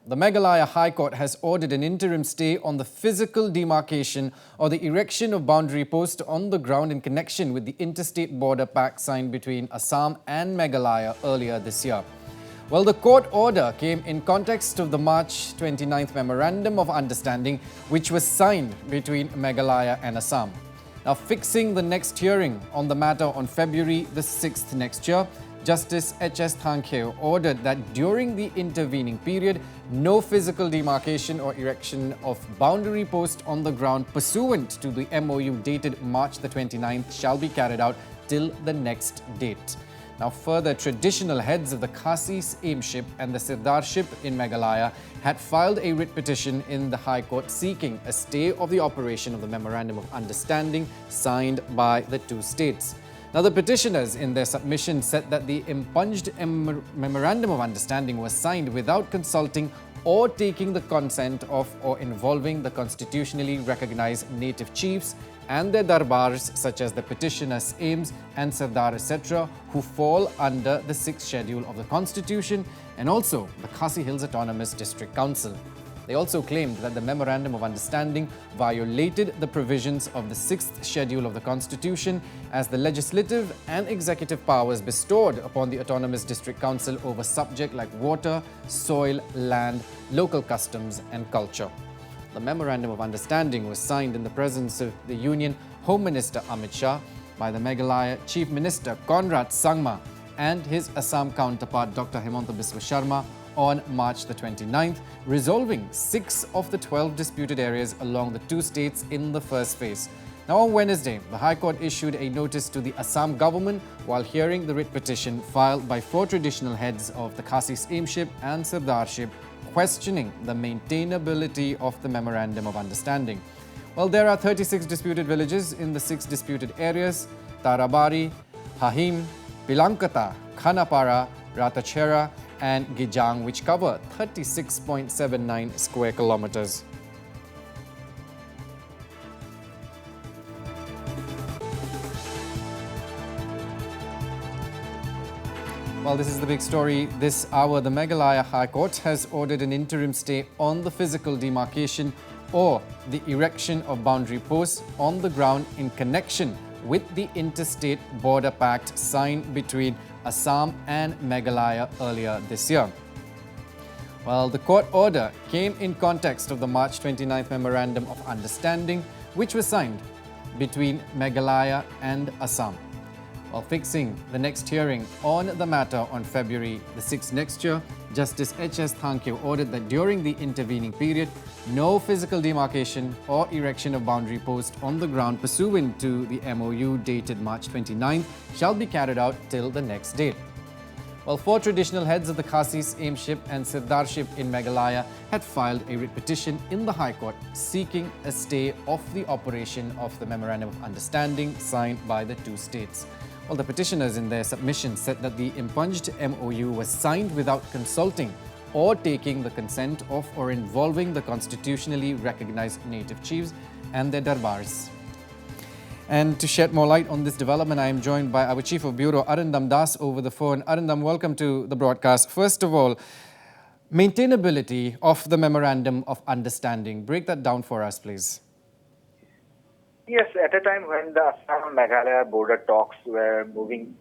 The Meghalaya High Court has ordered an interim stay on the physical demarcation or the erection of boundary posts on the ground in connection with the interstate border pact signed between Assam and Meghalaya earlier this year. Well, the court order came in context of the March 29th Memorandum of Understanding, which was signed between Meghalaya and Assam. Now, fixing the next hearing on the matter on February the 6th next year, Justice H.S. Thankhe ordered that during the intervening period, no physical demarcation or erection of boundary posts on the ground pursuant to the MOU dated March the 29th shall be carried out till the next date. Now, further, traditional heads of the Khasis Aimship and the Sirdarship in Meghalaya had filed a writ petition in the High Court seeking a stay of the operation of the Memorandum of Understanding signed by the two states. Now, the petitioners in their submission said that the impunged Memorandum of Understanding was signed without consulting or taking the consent of or involving the constitutionally recognized native chiefs and their darbars such as the petitioners' Aims and Sardar etc., who fall under the 6th schedule of the Constitution, and also the Khasi Hills Autonomous District Council. They also claimed that the Memorandum of Understanding violated the provisions of the 6th schedule of the Constitution, as the legislative and executive powers bestowed upon the Autonomous District Council over subjects like water, soil, land, local customs and culture. The Memorandum of Understanding was signed in the presence of the Union Home Minister Amit Shah, by the Meghalaya Chief Minister Conrad Sangma and his Assam counterpart Dr. Himanta Biswa Sharma on March the 29th, resolving 6 of the 12 disputed areas along the two states in the first phase. Now, on Wednesday, the High Court issued a notice to the Assam government while hearing the writ petition filed by 4 traditional heads of the Khasis Aimship and Sirdarship, questioning the maintainability of the Memorandum of Understanding. Well, there are 36 disputed villages in the 6 disputed areas: Tarabari, Hahim, Pilankata, Khanapara, Ratachera and Gijang, which cover 36.79 square kilometers. Well, this is the big story this hour. The Meghalaya High Court has ordered an interim stay on the physical demarcation or the erection of boundary posts on the ground in connection with the interstate border pact signed between Assam and Meghalaya earlier this year. Well, the court order came in context of the March 29th Memorandum of Understanding, which was signed between Meghalaya and Assam. While fixing the next hearing on the matter on February the 6th next year, Justice H.S. Thankhe ordered that during the intervening period, no physical demarcation or erection of boundary posts on the ground pursuant to the MOU dated March 29th shall be carried out till the next date. Well, 4 traditional heads of the Khasis Aimship and Sirdarship in Meghalaya had filed a writ petition in the High Court seeking a stay of the operation of the Memorandum of Understanding signed by the two states. Well, the petitioners in their submission said that the impunged MOU was signed without consulting or taking the consent of or involving the constitutionally recognized native chiefs and their darbars. And to shed more light on this development, I am joined by our Chief of Bureau, Arindam Das, over the phone. Arindam, welcome to the broadcast. First of all, maintainability of the Memorandum of Understanding. Break that down for us, please. Yes, at a time when the Assam-Meghalaya border talks were moving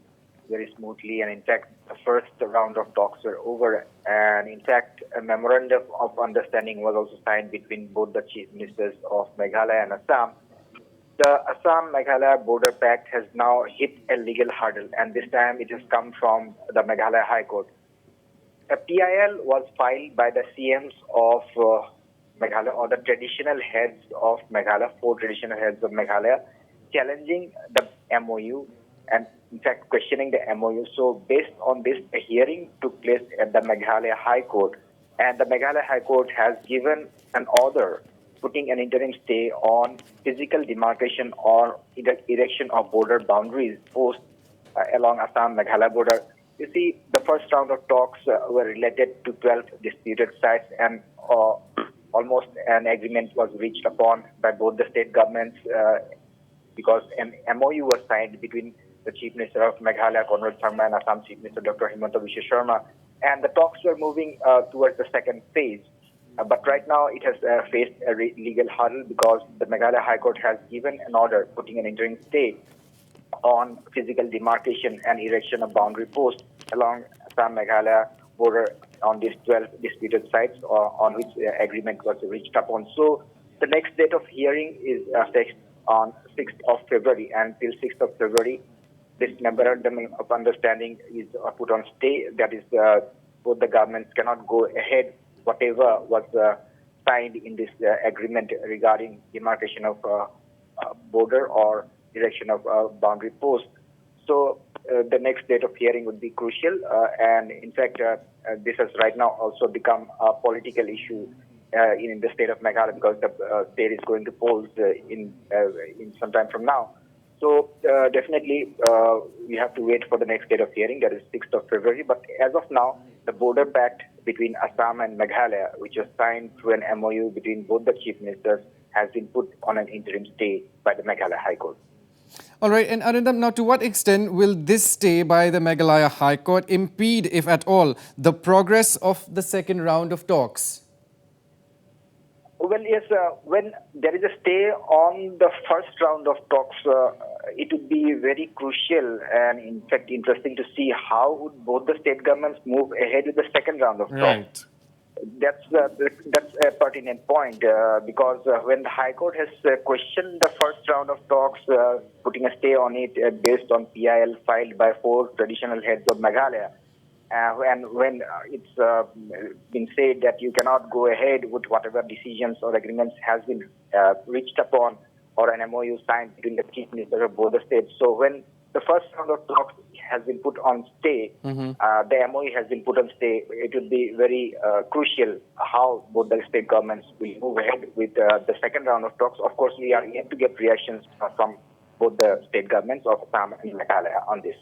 very smoothly, and in fact, the first round of talks were over, and in fact, a memorandum of understanding was also signed between both the chief ministers of Meghalaya and Assam. The Assam-Meghalaya border pact has now hit a legal hurdle, and this time it has come from the Meghalaya High Court. A PIL was filed by the CMs of Meghalaya, or the traditional heads of Meghalaya, 4 traditional heads of Meghalaya, challenging the MOU and in fact questioning the MOU. So based on this, a hearing took place at the Meghalaya High Court, and the Meghalaya High Court has given an order putting an interim stay on physical demarcation or erection of border boundaries posts along Assam-Meghalaya border. You see, the first round of talks were related to 12 disputed sites, and almost an agreement was reached upon by both the state governments because an MOU was signed between the Chief Minister of Meghalaya, Conrad Sangma, and Assam Chief Minister Dr. Himanta Biswa Sharma. And the talks were moving towards the second phase. But right now it has faced a legal hurdle because the Meghalaya High Court has given an order putting an interim stay on physical demarcation and erection of boundary posts along Assam Meghalaya border on these 12 disputed sites on which agreement was reached upon. So the next date of hearing is fixed on 6th of February, and till 6th of February, this memorandum of understanding is put on stay. That is, both the governments cannot go ahead whatever was signed in this agreement regarding demarcation of border or erection of boundary posts. So the next date of hearing would be crucial, and in fact, this has right now also become a political issue in the state of Meghalaya because the state is going to polls in some time from now. So definitely we have to wait for the next date of hearing, that is 6th of February. But as of now, the border pact between Assam and Meghalaya, which was signed through an MOU between both the chief ministers, has been put on an interim stay by the Meghalaya High Court. All right, and Arindam, now to what extent will this stay by the Meghalaya High Court impede, if at all, the progress of the second round of talks? Well, yes, when there is a stay on the first round of talks, it would be very crucial and, in fact, interesting to see how would both the state governments move ahead with the second round of talks. Right. That's a pertinent point because when the High Court has questioned the first round of talks, putting a stay on it based on PIL filed by 4 traditional heads of Meghalaya, and when it's been said that you cannot go ahead with whatever decisions or agreements has been reached upon or an MOU signed between the chief ministers of both the states. So when the first round of talks has been put on stay, the MOU has been put on stay, it will be very crucial how both the state governments will move ahead with the second round of talks. Of course, we are yet to get reactions from both the state governments of Assam and Meghalaya on this.